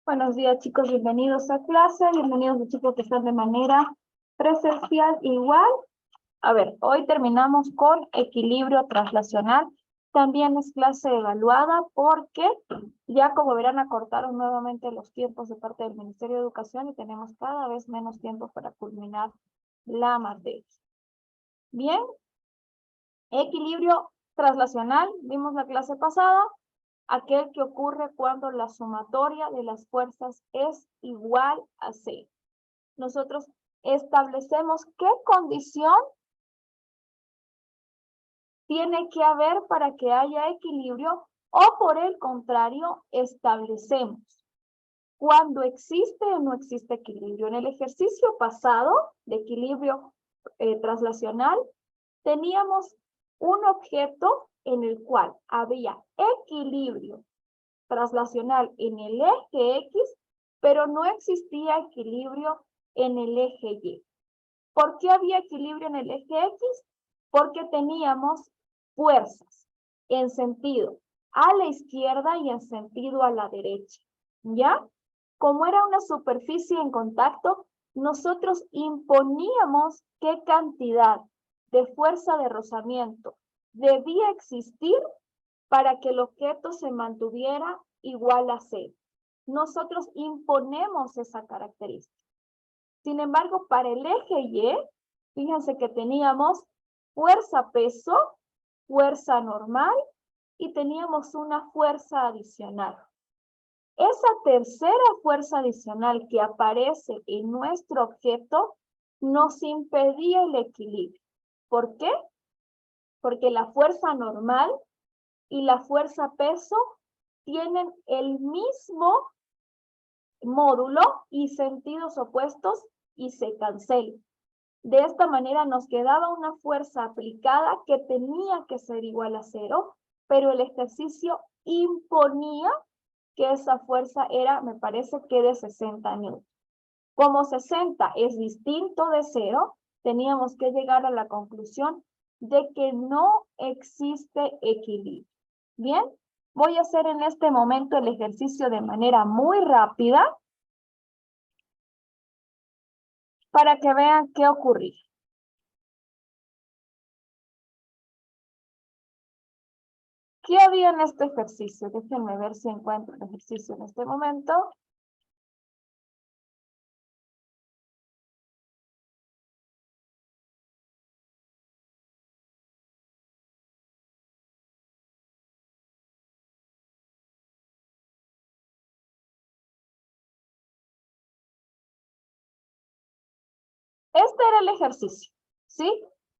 Buenos días, chicos, bienvenidos a clase, bienvenidos los chicos que están de manera presencial igual. A ver, hoy terminamos con equilibrio translacional. También es clase evaluada porque ya como verán acortaron nuevamente los tiempos de parte del Ministerio de Educación y tenemos cada vez menos tiempo para culminar la materia. Bien, equilibrio translacional, vimos la clase pasada. Aquel que ocurre cuando la sumatoria de las fuerzas es igual a 0. Nosotros establecemos qué condición tiene que haber para que haya equilibrio o por el contrario establecemos cuando existe o no existe equilibrio. En el ejercicio pasado de equilibrio translacional teníamos un objeto en el cual había equilibrio translacional en el eje X, pero no existía equilibrio en el eje Y. ¿Por qué había equilibrio en el eje X? Porque teníamos fuerzas en sentido a la izquierda y en sentido a la derecha, ¿ya? Como era una superficie en contacto, nosotros imponíamos qué cantidad de fuerza de rozamiento debía existir para que el objeto se mantuviera igual a 0. Nosotros imponemos esa característica. Sin embargo, para el eje Y, fíjense que teníamos fuerza-peso, fuerza normal y teníamos una fuerza adicional. Esa tercera fuerza adicional que aparece en nuestro objeto nos impedía el equilibrio. ¿Por qué? Porque la fuerza normal y la fuerza peso tienen el mismo módulo y sentidos opuestos y se cancelan. De esta manera nos quedaba una fuerza aplicada que tenía que ser igual a 0, pero el ejercicio imponía que esa fuerza era, me parece que de 60 newtons. Como 60 es distinto de 0, teníamos que llegar a la conclusión de que no existe equilibrio. Bien, voy a hacer en este momento el ejercicio de manera muy rápida para que vean qué ocurrió. ¿Qué había en este ejercicio? Déjenme ver si encuentro el ejercicio en este momento. Este era el ejercicio, ¿sí?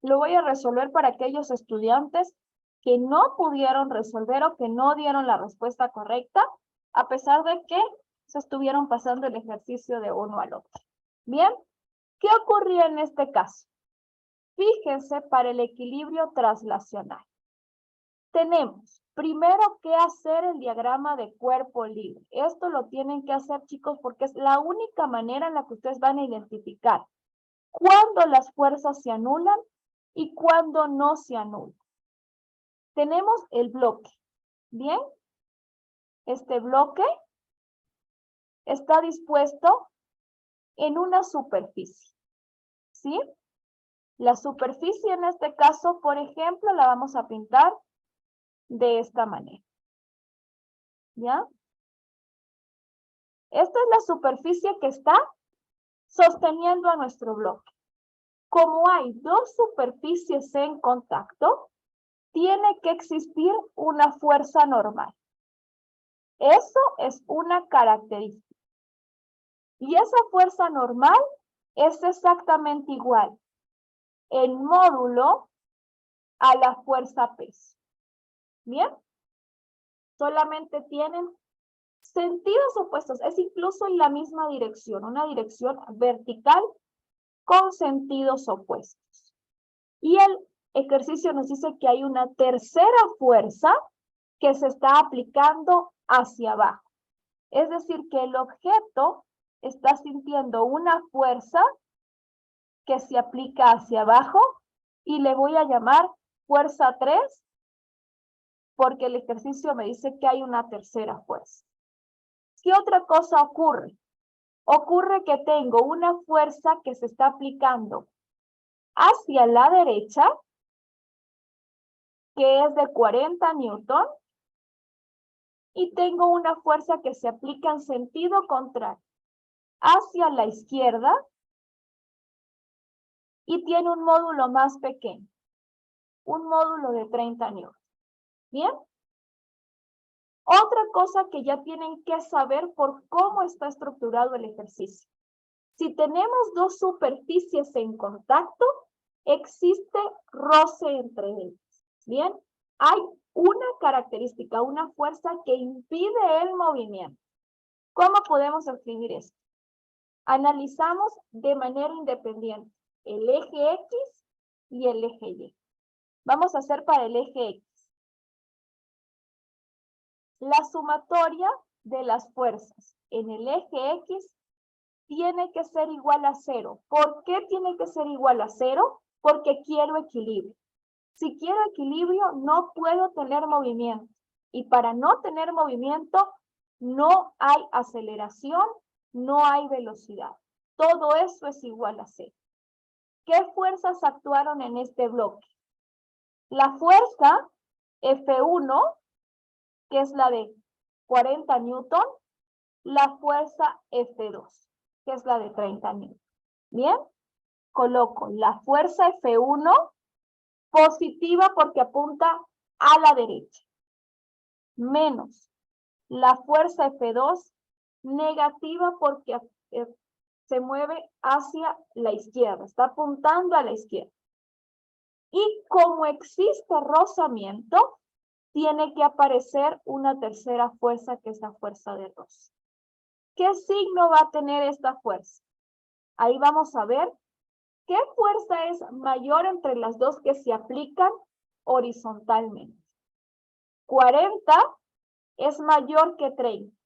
Lo voy a resolver para aquellos estudiantes que no pudieron resolver o que no dieron la respuesta correcta, a pesar de que se estuvieron pasando el ejercicio de uno al otro. Bien, ¿qué ocurría en este caso? Fíjense para el equilibrio translacional. Tenemos primero que hacer el diagrama de cuerpo libre. Esto lo tienen que hacer, chicos, porque es la única manera en la que ustedes van a identificar cuándo las fuerzas se anulan y cuándo no se anulan. Tenemos el bloque. Bien, este bloque está dispuesto en una superficie. ¿Sí? La superficie en este caso, por ejemplo, la vamos a pintar de esta manera. ¿Ya? Esta es la superficie que está sosteniendo a nuestro bloque. Como hay dos superficies en contacto, tiene que existir una fuerza normal. Eso es una característica. Y esa fuerza normal es exactamente igual en módulo a la fuerza peso. ¿Bien? Solamente tienen sentidos opuestos, es incluso en la misma dirección, una dirección vertical con sentidos opuestos. Y el ejercicio nos dice que hay una tercera fuerza que se está aplicando hacia abajo. Es decir, que el objeto está sintiendo una fuerza que se aplica hacia abajo y le voy a llamar fuerza 3 porque el ejercicio me dice que hay una tercera fuerza. ¿Qué otra cosa ocurre? Ocurre que tengo una fuerza que se está aplicando hacia la derecha, que es de 40 newton, y tengo una fuerza que se aplica en sentido contrario, hacia la izquierda, y tiene un módulo más pequeño, un módulo de 30 newton. ¿Bien? Otra cosa que ya tienen que saber por cómo está estructurado el ejercicio. Si tenemos dos superficies en contacto, existe roce entre ellas. ¿Bien? Hay una característica, una fuerza que impide el movimiento. ¿Cómo podemos escribir esto? Analizamos de manera independiente el eje X y el eje Y. Vamos a hacer para el eje X. La sumatoria de las fuerzas en el eje X tiene que ser igual a 0. ¿Por qué tiene que ser igual a 0? Porque quiero equilibrio. Si quiero equilibrio, no puedo tener movimiento. Y para no tener movimiento, no hay aceleración, no hay velocidad. Todo eso es igual a 0. ¿Qué fuerzas actuaron en este bloque? La fuerza F1, que es la de 40 newton, la fuerza F2, que es la de 30 newton. ¿Bien? Coloco la fuerza F1 positiva porque apunta a la derecha, menos la fuerza F2 negativa porque se mueve hacia la izquierda, está apuntando a la izquierda. Y como existe rozamiento, tiene que aparecer una tercera fuerza, que es la fuerza de roce. ¿Qué signo va a tener esta fuerza? Ahí vamos a ver qué fuerza es mayor entre las dos que se aplican horizontalmente. 40 es mayor que 30.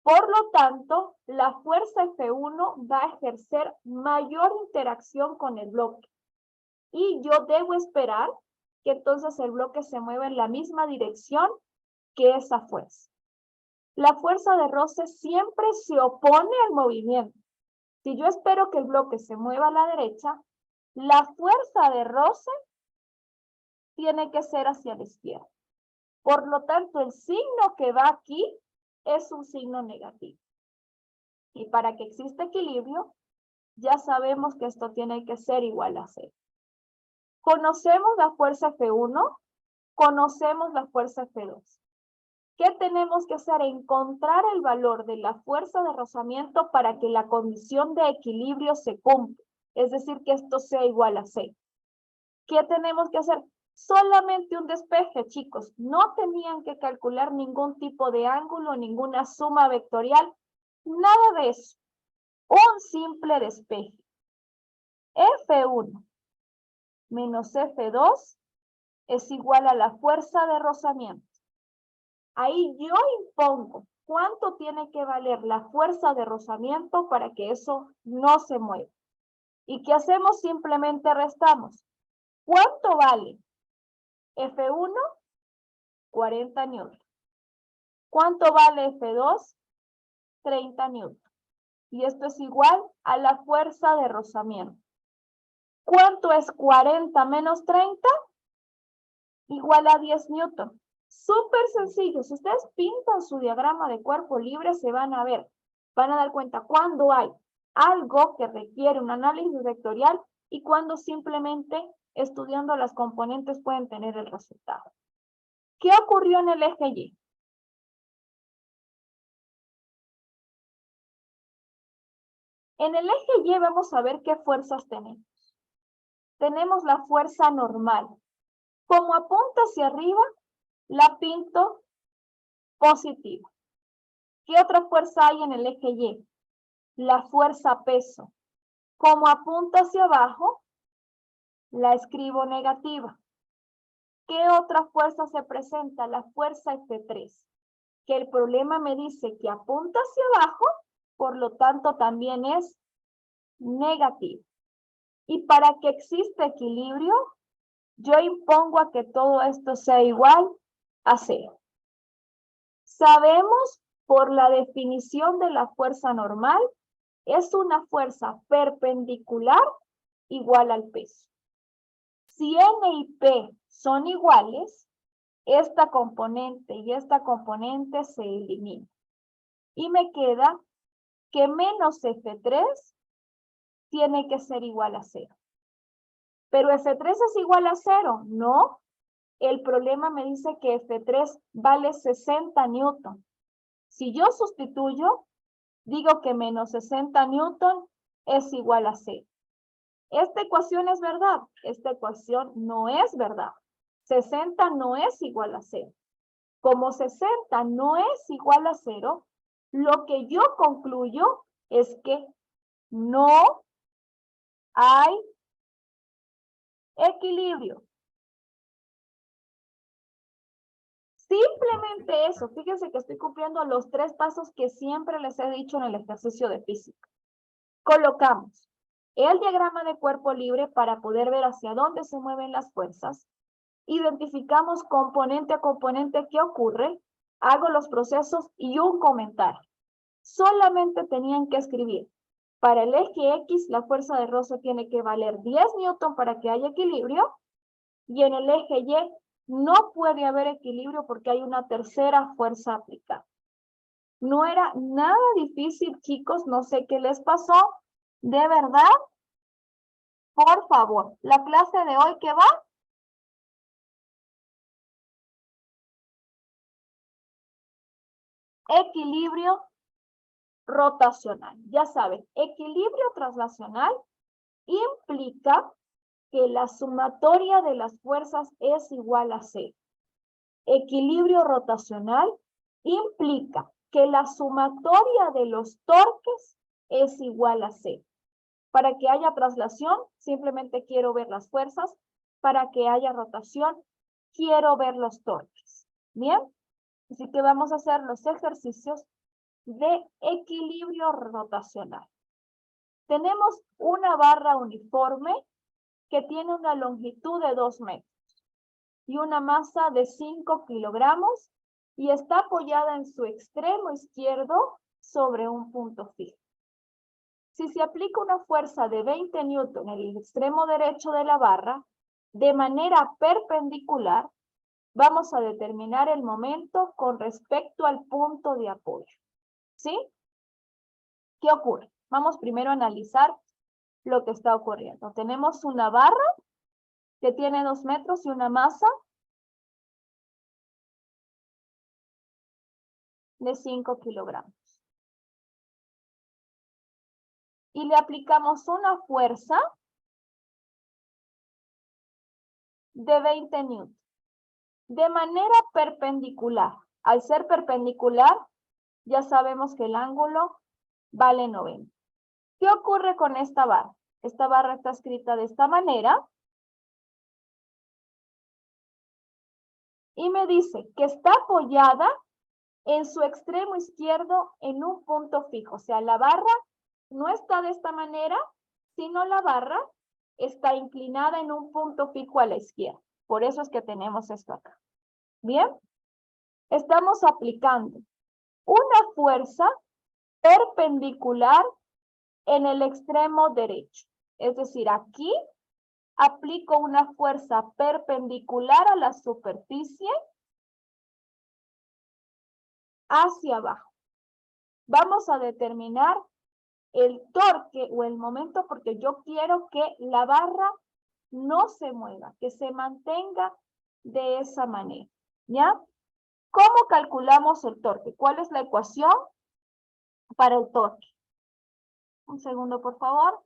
Por lo tanto, la fuerza F1 va a ejercer mayor interacción con el bloque. Y yo debo esperar que entonces el bloque se mueva en la misma dirección que esa fuerza. La fuerza de roce siempre se opone al movimiento. Si yo espero que el bloque se mueva a la derecha, la fuerza de roce tiene que ser hacia la izquierda. Por lo tanto, el signo que va aquí es un signo negativo. Y para que exista equilibrio, ya sabemos que esto tiene que ser igual a 0. Conocemos la fuerza F1, conocemos la fuerza F2. ¿Qué tenemos que hacer? Encontrar el valor de la fuerza de rozamiento para que la condición de equilibrio se cumpla. Es decir, que esto sea igual a 0. ¿Qué tenemos que hacer? Solamente un despeje, chicos. No tenían que calcular ningún tipo de ángulo, ninguna suma vectorial, nada de eso. Un simple despeje. F1 menos F2 es igual a la fuerza de rozamiento. Ahí yo impongo cuánto tiene que valer la fuerza de rozamiento para que eso no se mueva. ¿Y qué hacemos? Simplemente restamos. ¿Cuánto vale? F1, 40 newton. ¿Cuánto vale F2? 30 newton. Y esto es igual a la fuerza de rozamiento. ¿Cuánto es 40 menos 30? Igual a 10 newton. Súper sencillo. Si ustedes pintan su diagrama de cuerpo libre, se van a ver. Van a dar cuenta cuando hay algo que requiere un análisis vectorial y cuando simplemente estudiando las componentes pueden tener el resultado. ¿Qué ocurrió en el eje Y? En el eje Y vamos a ver qué fuerzas tenemos. Tenemos la fuerza normal. Como apunta hacia arriba, la pinto positiva. ¿Qué otra fuerza hay en el eje Y? La fuerza peso. Como apunta hacia abajo, la escribo negativa. ¿Qué otra fuerza se presenta? La fuerza F3. Que el problema me dice que apunta hacia abajo, por lo tanto también es negativo. Y para que exista equilibrio, yo impongo a que todo esto sea igual a 0. Sabemos por la definición de la fuerza normal, es una fuerza perpendicular igual al peso. Si N y P son iguales, esta componente y esta componente se eliminan. Y me queda que menos F3 tiene que ser igual a 0. Pero F3 es igual a 0, no. El problema me dice que F3 vale 60 newton. Si yo sustituyo, digo que menos 60 newton es igual a 0. ¿Esta ecuación es verdad? Esta ecuación no es verdad. 60 no es igual a 0. Como 60 no es igual a 0, lo que yo concluyo es que no hay equilibrio. Simplemente eso. Fíjense que estoy cumpliendo los 3 pasos que siempre les he dicho en el ejercicio de física. Colocamos el diagrama de cuerpo libre para poder ver hacia dónde se mueven las fuerzas. Identificamos componente a componente qué ocurre. Hago los procesos y un comentario. Solamente tenían que escribir. Para el eje X, la fuerza de roce tiene que valer 10 newton para que haya equilibrio. Y en el eje Y no puede haber equilibrio porque hay una tercera fuerza aplicada. No era nada difícil, chicos. No sé qué les pasó. De verdad, por favor. La clase de hoy, ¿qué va? Equilibrio rotacional. Ya saben, equilibrio traslacional implica que la sumatoria de las fuerzas es igual a 0. Equilibrio rotacional implica que la sumatoria de los torques es igual a 0. Para que haya traslación, simplemente quiero ver las fuerzas. Para que haya rotación, quiero ver los torques. ¿Bien? Así que vamos a hacer los ejercicios de equilibrio rotacional. Tenemos una barra uniforme que tiene una longitud de 2 metros y una masa de 5 kilogramos y está apoyada en su extremo izquierdo sobre un punto fijo. Si se aplica una fuerza de 20 newton en el extremo derecho de la barra, de manera perpendicular, vamos a determinar el momento con respecto al punto de apoyo. ¿Sí? ¿Qué ocurre? Vamos primero a analizar lo que está ocurriendo. Tenemos una barra que tiene 2 metros y una masa de 5 kilogramos. Y le aplicamos una fuerza de 20 newton. De manera perpendicular. Al ser perpendicular, ya sabemos que el ángulo vale 90. ¿Qué ocurre con esta barra? Esta barra está escrita de esta manera. Y me dice que está apoyada en su extremo izquierdo en un punto fijo. O sea, la barra no está de esta manera, sino la barra está inclinada en un punto fijo a la izquierda. Por eso es que tenemos esto acá. ¿Bien? Estamos aplicando una fuerza perpendicular en el extremo derecho. Es decir, aquí aplico una fuerza perpendicular a la superficie hacia abajo. Vamos a determinar el torque o el momento porque yo quiero que la barra no se mueva, que se mantenga de esa manera. ¿Ya? ¿Cómo calculamos el torque? ¿Cuál es la ecuación para el torque? Un segundo, por favor.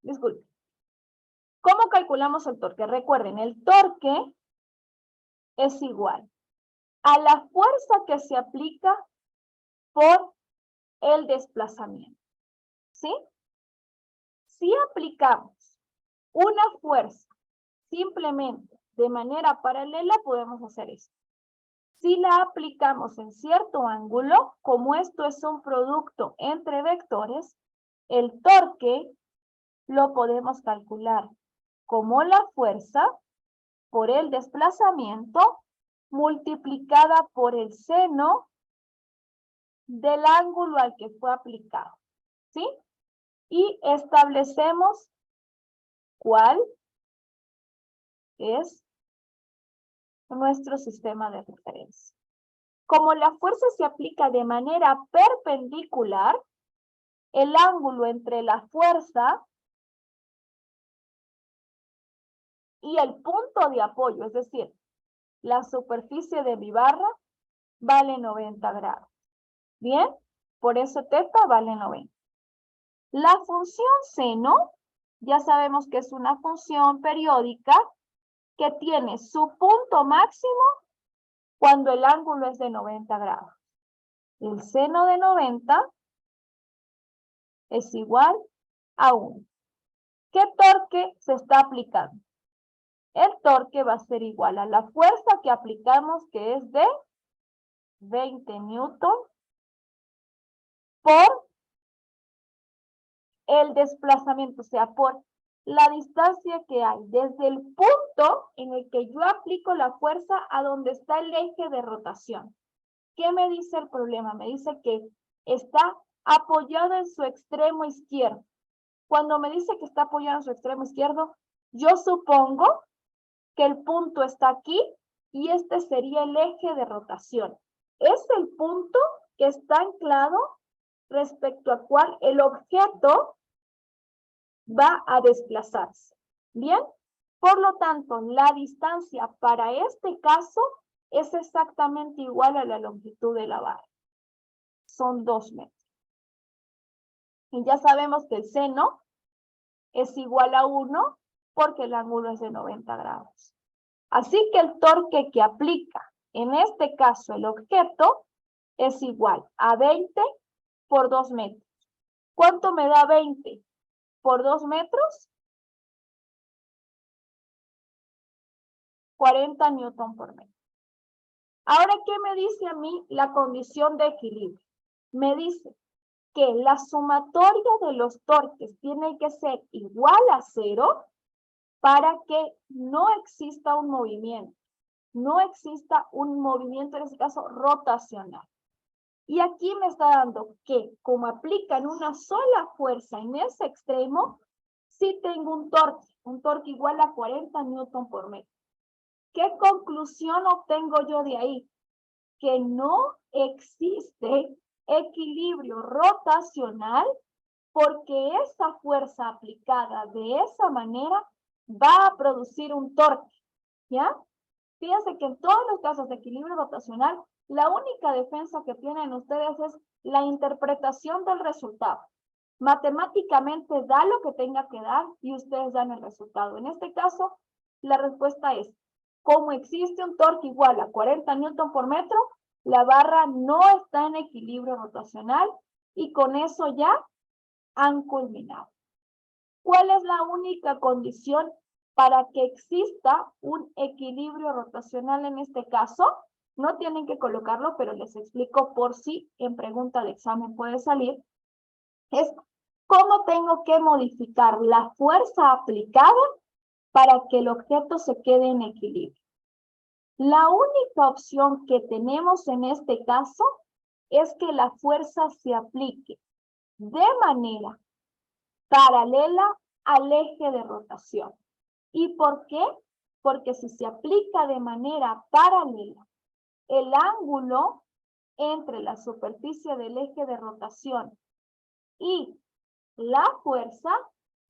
Disculpe. ¿Cómo calculamos el torque? Recuerden, el torque es igual a la fuerza que se aplica por el desplazamiento. ¿Sí? Si aplicamos una fuerza simplemente de manera paralela, podemos hacer esto. Si la aplicamos en cierto ángulo, como esto es un producto entre vectores, el torque lo podemos calcular como la fuerza por el desplazamiento multiplicada por el seno del ángulo al que fue aplicado, ¿sí? Y establecemos cuál es nuestro sistema de referencia. Como la fuerza se aplica de manera perpendicular, el ángulo entre la fuerza y el punto de apoyo, es decir, la superficie de mi barra, vale 90 grados. ¿Bien? Por eso teta vale 90. La función seno, ya sabemos que es una función periódica que tiene su punto máximo cuando el ángulo es de 90 grados. El seno de 90 es igual a 1. ¿Qué torque se está aplicando? El torque va a ser igual a la fuerza que aplicamos, que es de 20 newton por el desplazamiento, o sea, por la distancia que hay desde el punto en el que yo aplico la fuerza a donde está el eje de rotación. ¿Qué me dice el problema? Me dice que está apoyado en su extremo izquierdo. Cuando me dice que está apoyado en su extremo izquierdo, yo supongo que el punto está aquí y este sería el eje de rotación. Es el punto que está anclado respecto al cual el objeto va a desplazarse. ¿Bien? Por lo tanto, la distancia para este caso es exactamente igual a la longitud de la barra. Son 2 metros. Y ya sabemos que el seno es igual a 1 porque el ángulo es de 90 grados. Así que el torque que aplica en este caso el objeto es igual a 20 por 2 metros. ¿Cuánto me da 20 por 2 metros? 40 newton por metro. Ahora, ¿qué me dice a mí la condición de equilibrio? Me dice que la sumatoria de los torques tiene que ser igual a 0 para que no exista un movimiento. No exista un movimiento, en este caso, rotacional. Y aquí me está dando que, como aplican una sola fuerza en ese extremo, sí tengo un torque igual a 40 newton por metro. ¿Qué conclusión obtengo yo de ahí? Que no existe equilibrio rotacional porque esa fuerza aplicada de esa manera va a producir un torque, ¿ya? Fíjense que en todos los casos de equilibrio rotacional, la única defensa que tienen ustedes es la interpretación del resultado. Matemáticamente da lo que tenga que dar y ustedes dan el resultado. En este caso, la respuesta es, como existe un torque igual a 40 newton por metro, la barra no está en equilibrio rotacional y con eso ya han culminado. ¿Cuál es la única condición para que exista un equilibrio rotacional en este caso? No tienen que colocarlo, pero les explico por si en pregunta de examen puede salir. Es cómo tengo que modificar la fuerza aplicada para que el objeto se quede en equilibrio. La única opción que tenemos en este caso es que la fuerza se aplique de manera paralela al eje de rotación. ¿Y por qué? Porque si se aplica de manera paralela, el ángulo entre la superficie del eje de rotación y la fuerza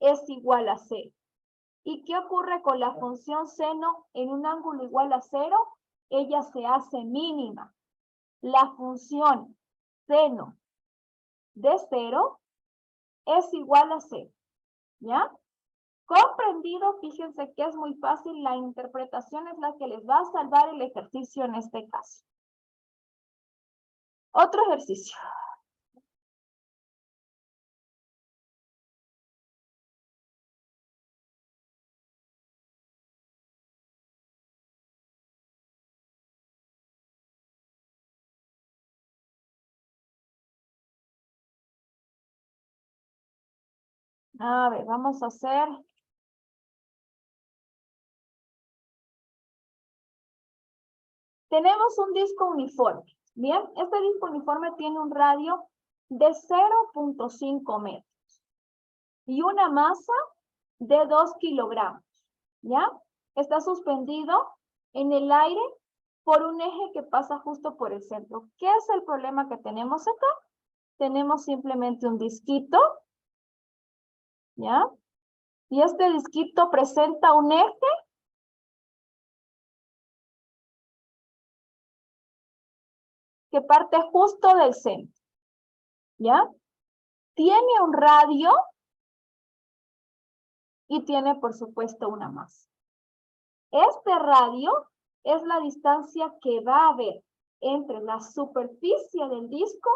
es igual a 0. ¿Y qué ocurre con la función seno en un ángulo igual a 0? Ella se hace mínima. La función seno de 0 es igual a 0. ¿Ya? Comprendido, fíjense que es muy fácil, la interpretación es la que les va a salvar el ejercicio en este caso. Otro ejercicio. A ver, vamos a hacer. Tenemos un disco uniforme. Bien, este disco uniforme tiene un radio de 0.5 metros y una masa de 2 kilogramos. ¿Ya? Está suspendido en el aire por un eje que pasa justo por el centro. ¿Qué es el problema que tenemos acá? Tenemos simplemente un disquito, ¿ya? Y este disquito presenta un eje que parte justo del centro, ¿ya? Tiene un radio y tiene, por supuesto, una masa. Este radio es la distancia que va a haber entre la superficie del disco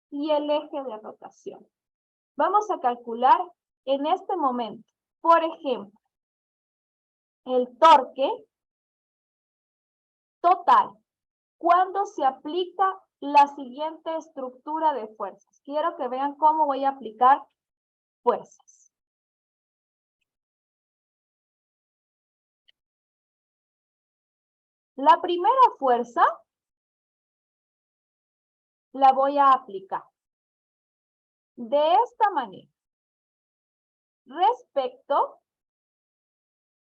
y el eje de rotación. Vamos a calcular en este momento, por ejemplo, el torque total cuando se aplica la siguiente estructura de fuerzas. Quiero que vean cómo voy a aplicar fuerzas. La primera fuerza la voy a aplicar de esta manera. Respecto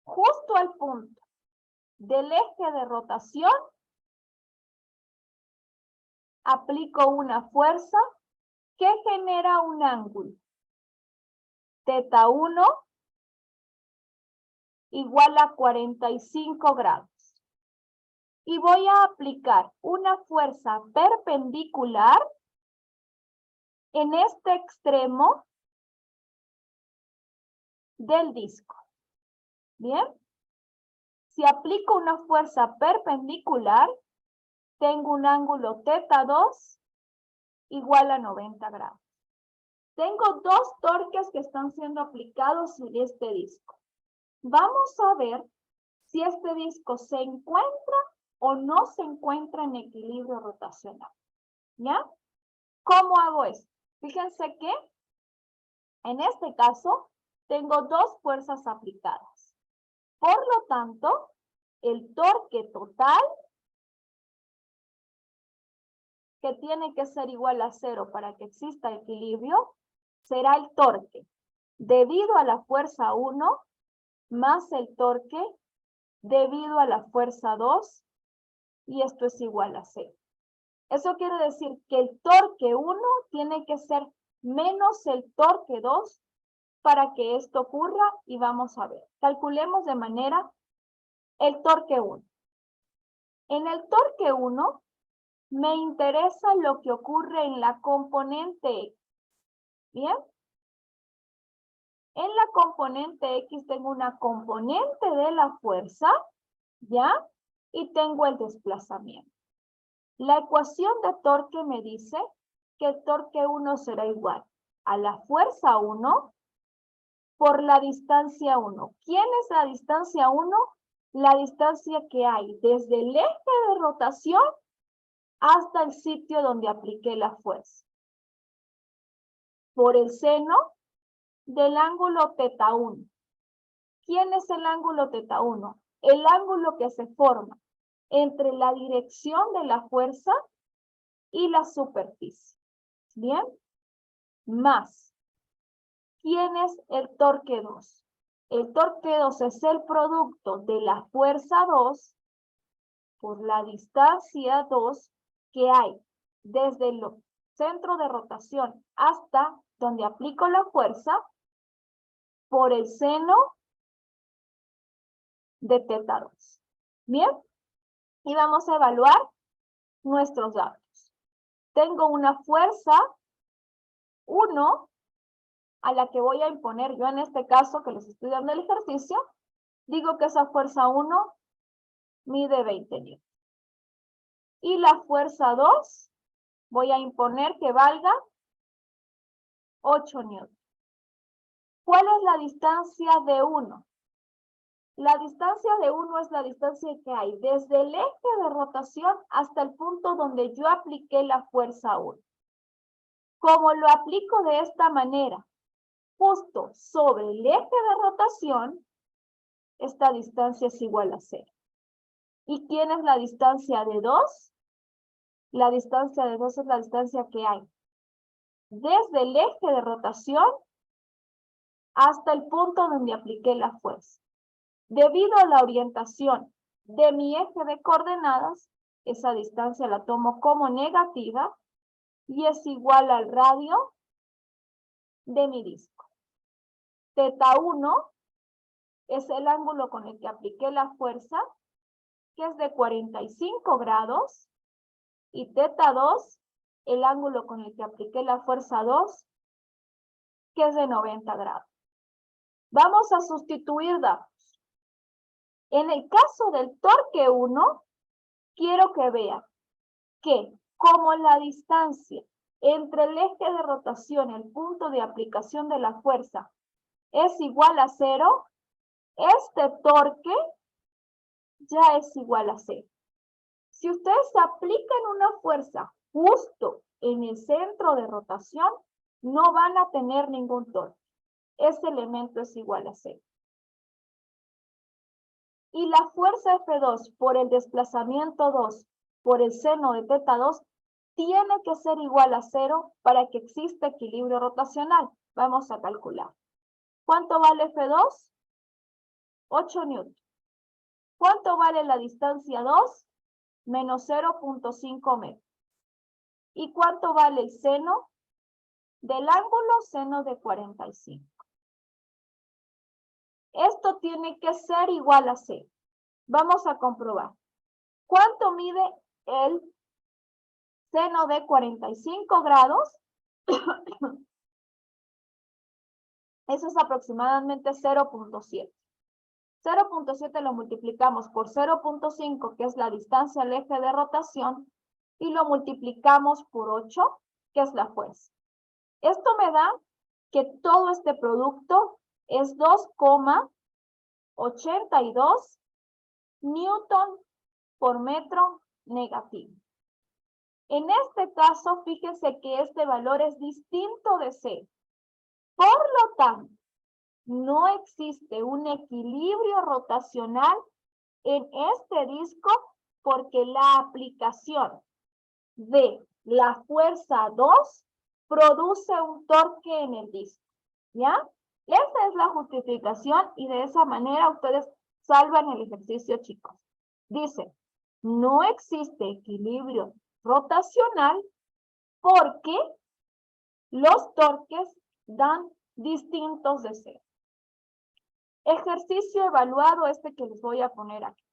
justo al punto del eje de rotación, aplico una fuerza que genera un ángulo. Teta 1 igual a 45 grados. Y voy a aplicar una fuerza perpendicular en este extremo del disco. ¿Bien? Si aplico una fuerza perpendicular, tengo un ángulo teta 2 igual a 90 grados. Tengo dos torques que están siendo aplicados en este disco. Vamos a ver si este disco se encuentra o no se encuentra en equilibrio rotacional. ¿Ya? ¿Cómo hago esto? Fíjense que en este caso tengo dos fuerzas aplicadas. Por lo tanto, el torque total, que tiene que ser igual a 0 para que exista equilibrio, será el torque debido a la fuerza 1 más el torque debido a la fuerza 2, y esto es igual a 0. Eso quiere decir que el torque 1 tiene que ser menos el torque 2 para que esto ocurra, y vamos a ver. Calculemos de manera el torque 1. En el torque 1 me interesa lo que ocurre en la componente X. ¿Bien? En la componente X tengo una componente de la fuerza, ¿ya? Y tengo el desplazamiento. La ecuación de torque me dice que el torque 1 será igual a la fuerza 1 por la distancia 1. ¿Quién es la distancia 1? La distancia que hay desde el eje de rotación hasta el sitio donde apliqué la fuerza. Por el seno del ángulo teta 1. ¿Quién es el ángulo teta 1? El ángulo que se forma entre la dirección de la fuerza y la superficie. ¿Bien? Más. ¿Quién es el torque 2? El torque 2 es el producto de la fuerza 2 por la distancia 2 que hay desde el centro de rotación hasta donde aplico la fuerza por el seno de teta 2. ¿Bien? Y vamos a evaluar nuestros datos. Tengo una fuerza 1 a la que voy a imponer yo en este caso, que les estoy dando el ejercicio, digo que esa fuerza 1 mide 20 newtons. Y la fuerza 2 voy a imponer que valga 8 newtons. ¿Cuál es la distancia de 1? La distancia de 1 es la distancia que hay desde el eje de rotación hasta el punto donde yo apliqué la fuerza 1. Como lo aplico de esta manera, justo sobre el eje de rotación, esta distancia es igual a 0. ¿Y quién es la distancia de 2? La distancia de 2 es la distancia que hay desde el eje de rotación hasta el punto donde apliqué la fuerza. Debido a la orientación de mi eje de coordenadas, esa distancia la tomo como negativa y es igual al radio de mi disco. Teta 1 es el ángulo con el que apliqué la fuerza, que es de 45 grados, y teta 2, el ángulo con el que apliqué la fuerza 2, que es de 90 grados. Vamos a sustituir datos. En el caso del torque 1, quiero que vean que como la distancia entre el eje de rotación y el punto de aplicación de la fuerza es igual a 0, este torque ya es igual a 0. Si ustedes aplican una fuerza justo en el centro de rotación, no van a tener ningún torque. Ese elemento es igual a 0. Y la fuerza F2 por el desplazamiento 2 por el seno de teta 2 tiene que ser igual a 0 para que exista equilibrio rotacional. Vamos a calcular. ¿Cuánto vale F2? 8 newtons. ¿Cuánto vale la distancia 2? Menos 0.5 metros. ¿Y cuánto vale el seno del ángulo? Seno de 45. Esto tiene que ser igual a 0. Vamos a comprobar. ¿Cuánto mide el seno de 45 grados? Eso es aproximadamente 0.7. 0.7 lo multiplicamos por 0.5, que es la distancia al eje de rotación, y lo multiplicamos por 8, que es la fuerza. Esto me da que todo este producto es 2,82 newton por metro negativo. En este caso, fíjense que este valor es distinto de 0. Por lo tanto, no existe un equilibrio rotacional en este disco porque la aplicación de la fuerza 2 produce un torque en el disco. ¿Ya? Esa es la justificación y de esa manera ustedes salvan el ejercicio, chicos. Dice, no existe equilibrio rotacional porque los torques dan distintos de 0. Ejercicio evaluado este que les voy a poner aquí.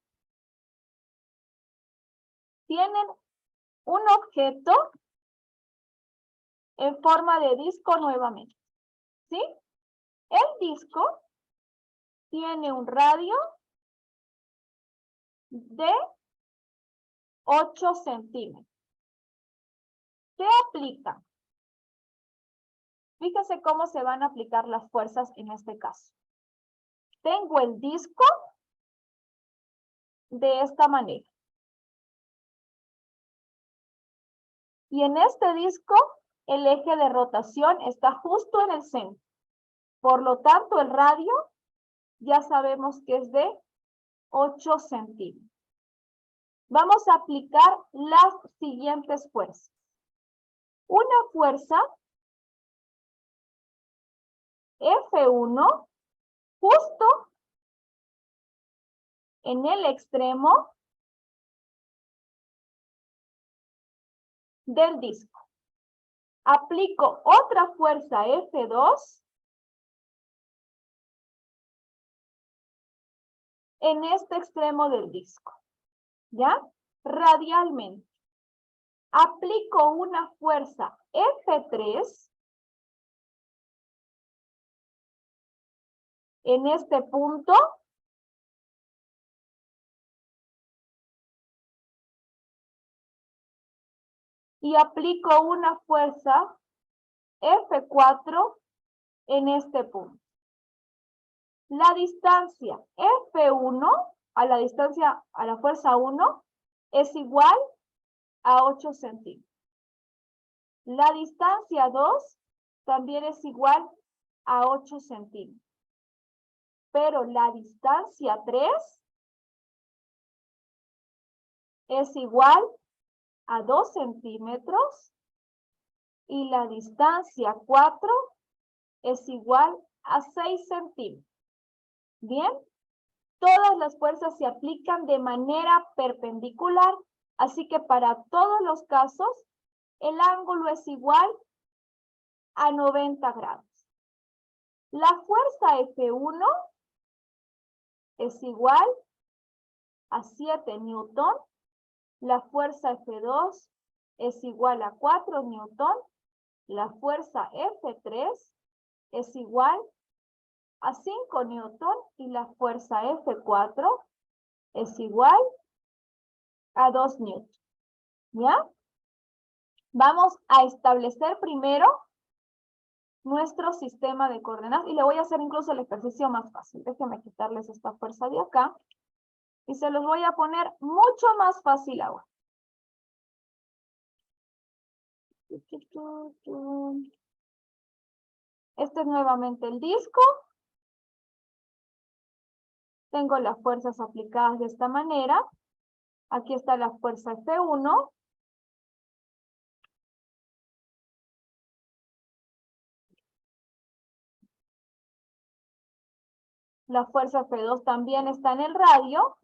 Tienen un objeto en forma de disco nuevamente. ¿Sí? El disco tiene un radio de 8 centímetros. ¿Qué aplica? Fíjense cómo se van a aplicar las fuerzas en este caso. Tengo el disco de esta manera. Y en este disco, el eje de rotación está justo en el centro. Por lo tanto, el radio ya sabemos que es de 8 centímetros. Vamos a aplicar las siguientes fuerzas. Una fuerza F1 justo en el extremo del disco. Aplico otra fuerza F2 en este extremo del disco. ¿Ya? Radialmente. Aplico una fuerza F3 en este punto y aplico una fuerza F4 en este punto. La distancia F1 a la fuerza 1 es igual a 8 centímetros. La distancia 2 también es igual a 8 centímetros. Pero la distancia 3 es igual a 2 centímetros y la distancia 4 es igual a 6 centímetros. Bien, todas las fuerzas se aplican de manera perpendicular, así que para todos los casos el ángulo es igual a 90 grados. La fuerza F1 es igual a 7 newton, la fuerza F2 es igual a 4 newton, la fuerza F3 es igual a 5 newton y la fuerza F4 es igual a 2 newton. ¿Ya? Vamos a establecer primero nuestro sistema de coordenadas y le voy a hacer incluso el ejercicio más fácil. Déjenme quitarles esta fuerza de acá y se los voy a poner mucho más fácil ahora. Este es nuevamente el disco. Tengo las fuerzas aplicadas de esta manera. Aquí está la fuerza F1. La fuerza F2 también está en el radio.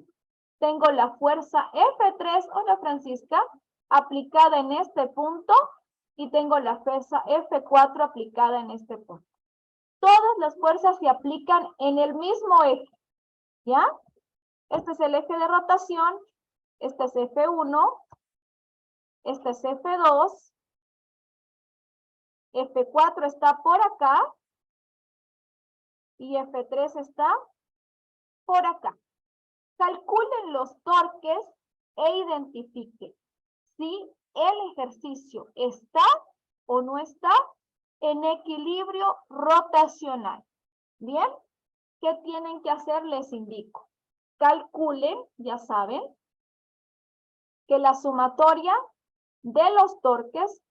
Tengo la fuerza F3, hola Francisca, aplicada en este punto. Y tengo la fuerza F4 aplicada en este punto. Todas las fuerzas se aplican en el mismo eje. ¿Ya? Este es el eje de rotación. Este es F1. Este es F2. F4 está por acá. Y F3 está por acá. Calculen los torques e identifiquen si el ejercicio está o no está en equilibrio rotacional. ¿Bien? ¿Qué tienen que hacer? Les indico. Calculen, ya saben, que la sumatoria de los torques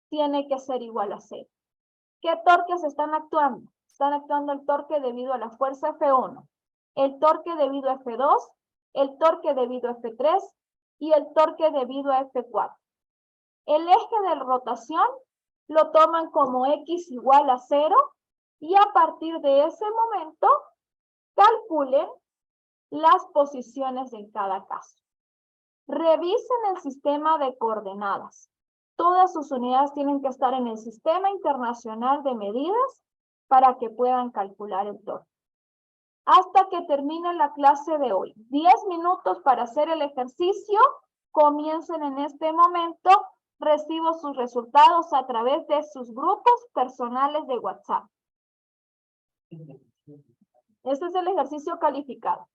tiene que ser igual a 0. ¿Qué torques están actuando? Están actuando el torque debido a la fuerza F1, el torque debido a F2, el torque debido a F3 y el torque debido a F4. El eje de rotación lo toman como X igual a 0 y a partir de ese momento calculen las posiciones en cada caso. Revisen el sistema de coordenadas. Todas sus unidades tienen que estar en el Sistema Internacional de Medidas para que puedan calcular el torque. Hasta que termine la clase de hoy. 10 minutos para hacer el ejercicio. Comiencen en este momento. Recibo sus resultados a través de sus grupos personales de WhatsApp. Este es el ejercicio calificado.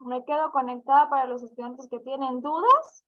Me quedo conectada para los estudiantes que tienen dudas.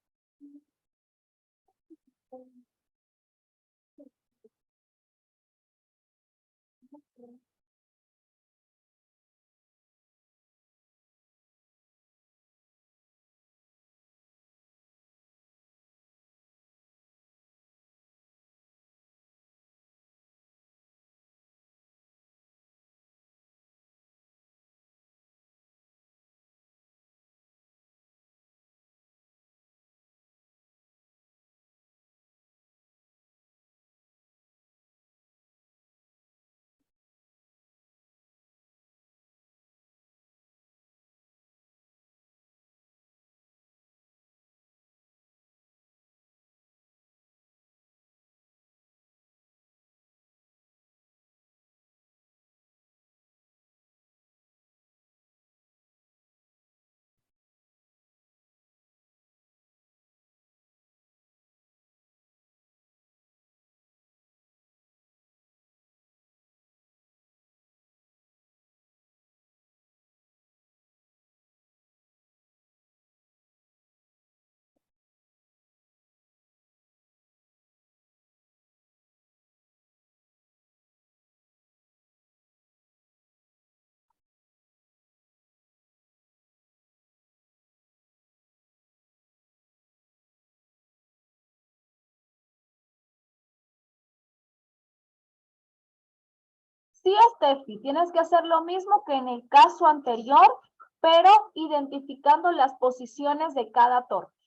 Sí, Steffi, tienes que hacer lo mismo que en el caso anterior, pero identificando las posiciones de cada torque.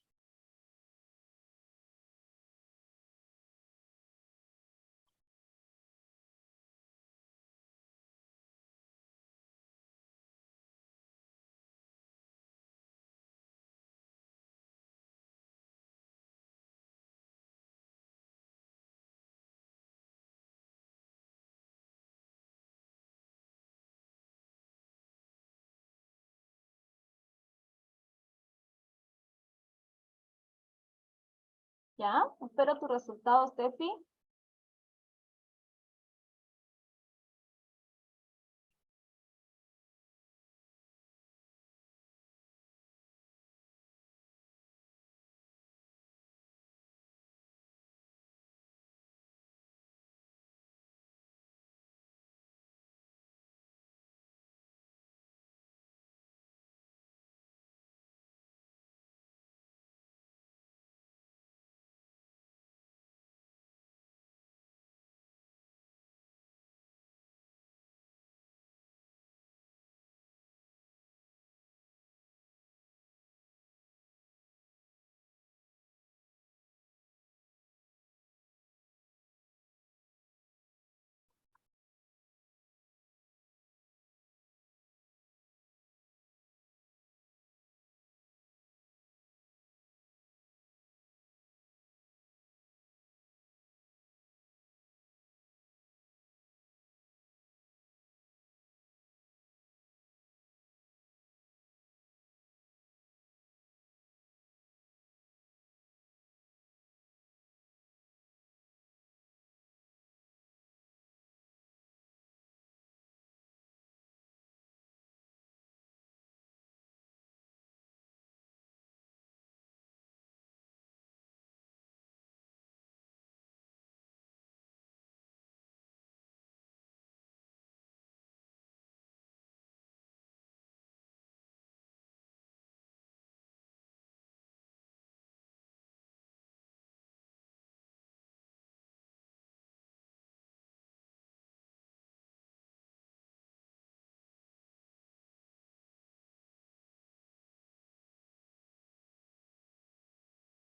¿Ya? Espero tu resultado, Steffi.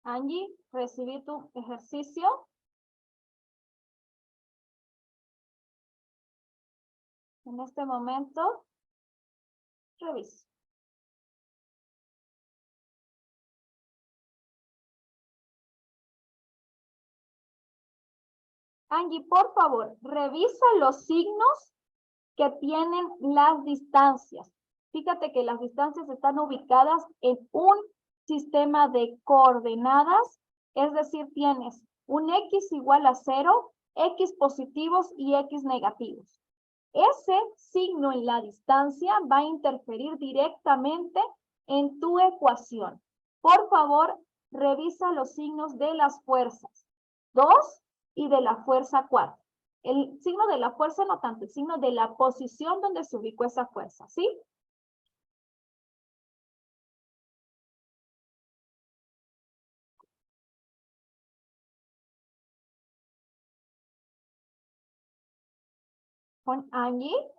Angie, recibí tu ejercicio. En este momento, reviso. Angie, por favor, revisa los signos que tienen las distancias. Fíjate que las distancias están ubicadas en un sistema de coordenadas, es decir, tienes un X igual a 0, X positivos y X negativos. Ese signo en la distancia va a interferir directamente en tu ecuación. Por favor, revisa los signos de las fuerzas 2 y de la fuerza 4. El signo de la fuerza no tanto, el signo de la posición donde se ubicó esa fuerza, ¿sí? Con Angie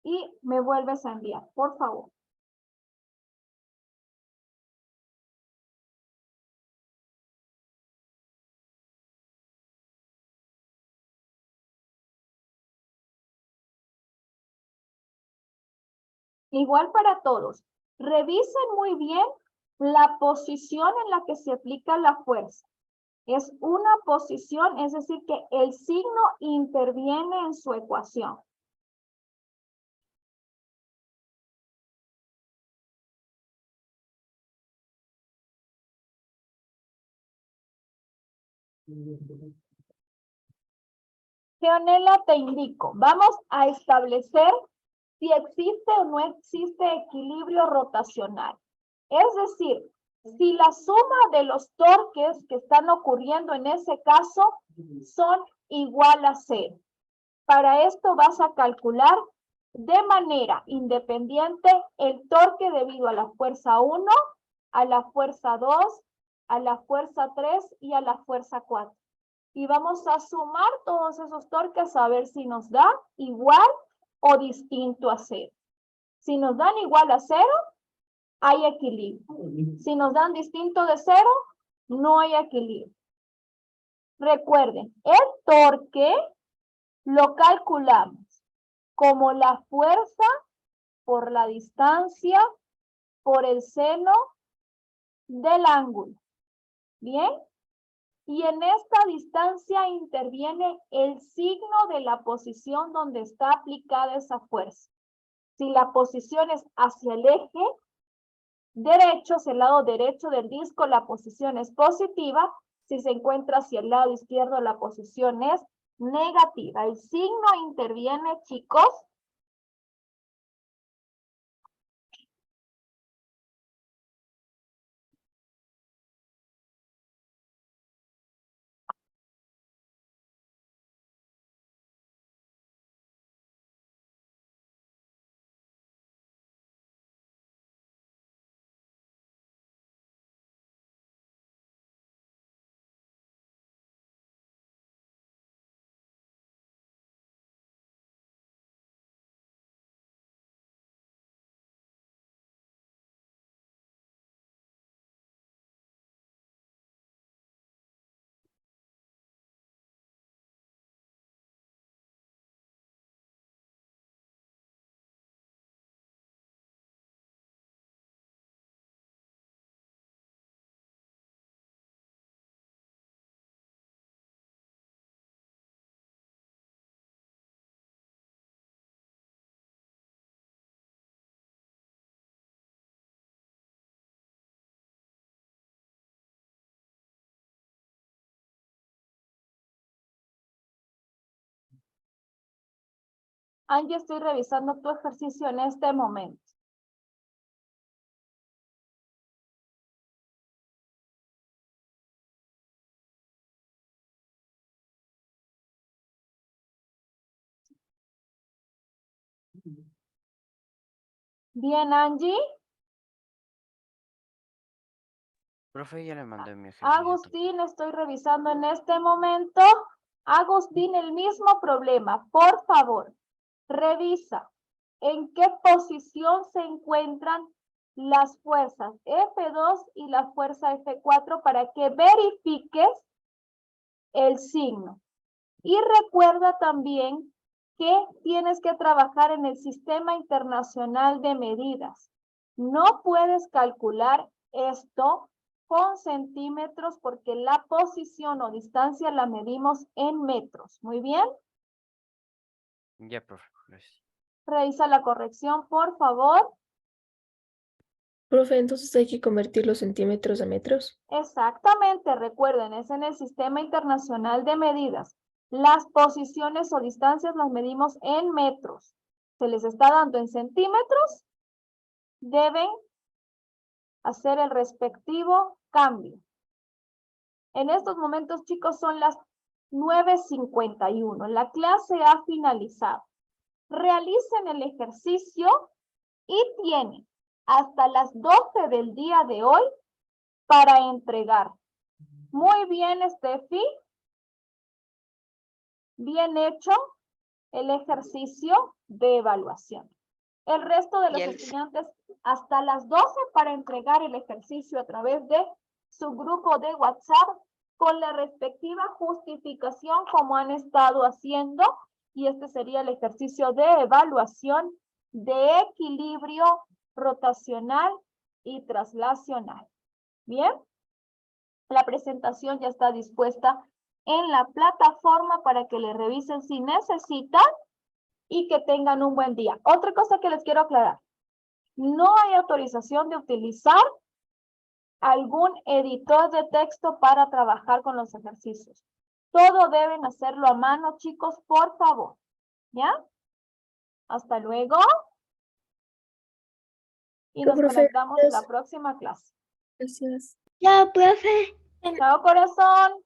y me vuelves a enviar, por favor. Igual para todos. Revisen muy bien la posición en la que se aplica la fuerza. Es una posición, es decir, que el signo interviene en su ecuación. Leonela, te indico. Vamos a establecer si existe o no existe equilibrio rotacional. Es decir, si la suma de los torques que están ocurriendo en ese caso son igual a 0. Para esto vas a calcular de manera independiente el torque debido a la fuerza 1, a la fuerza 2, a la fuerza 3 y a la fuerza 4. Y vamos a sumar todos esos torques a ver si nos da igual o distinto a 0. Si nos dan igual a 0, hay equilibrio. Si nos dan distinto de 0, no hay equilibrio. Recuerden, el torque lo calculamos como la fuerza por la distancia por el seno del ángulo. ¿Bien? Y en esta distancia interviene el signo de la posición donde está aplicada esa fuerza. Si la posición es hacia el eje derecho, hacia el lado derecho del disco, la posición es positiva. Si se encuentra hacia el lado izquierdo, la posición es negativa. El signo interviene, chicos. Angie, estoy revisando tu ejercicio en este momento. Bien, Angie. Profe, ya le mandé mi ejercicio. Agustín, estoy revisando en este momento. Agustín, el mismo problema. Por favor, revisa en qué posición se encuentran las fuerzas F2 y la fuerza F4 para que verifiques el signo. Y recuerda también que tienes que trabajar en el Sistema Internacional de Medidas. No puedes calcular esto con centímetros porque la posición o distancia la medimos en metros. Muy bien. Ya, profe. Gracias. Revisa la corrección, por favor. Profe, entonces hay que convertir los centímetros a metros. Exactamente, recuerden, es en el Sistema Internacional de Medidas. Las posiciones o distancias las medimos en metros. Se les está dando en centímetros, deben hacer el respectivo cambio. En estos momentos, chicos, son las 9:51. La clase ha finalizado. Realicen el ejercicio y tienen hasta las 12 del día de hoy para entregar. Muy bien, Steffi. Bien hecho el ejercicio de evaluación. El resto de los estudiantes hasta las 12 para entregar el ejercicio a través de su grupo de WhatsApp con la respectiva justificación como han estado haciendo. Y este sería el ejercicio de evaluación de equilibrio rotacional y traslacional. Bien, la presentación ya está dispuesta en la plataforma para que le revisen si necesitan y que tengan un buen día. Otra cosa que les quiero aclarar. No hay autorización de utilizar algún editor de texto para trabajar con los ejercicios. Todo deben hacerlo a mano, chicos, por favor. ¿Ya? Hasta luego. Y nos conectamos en la próxima clase. Gracias. Chao, profe. Chao, corazón.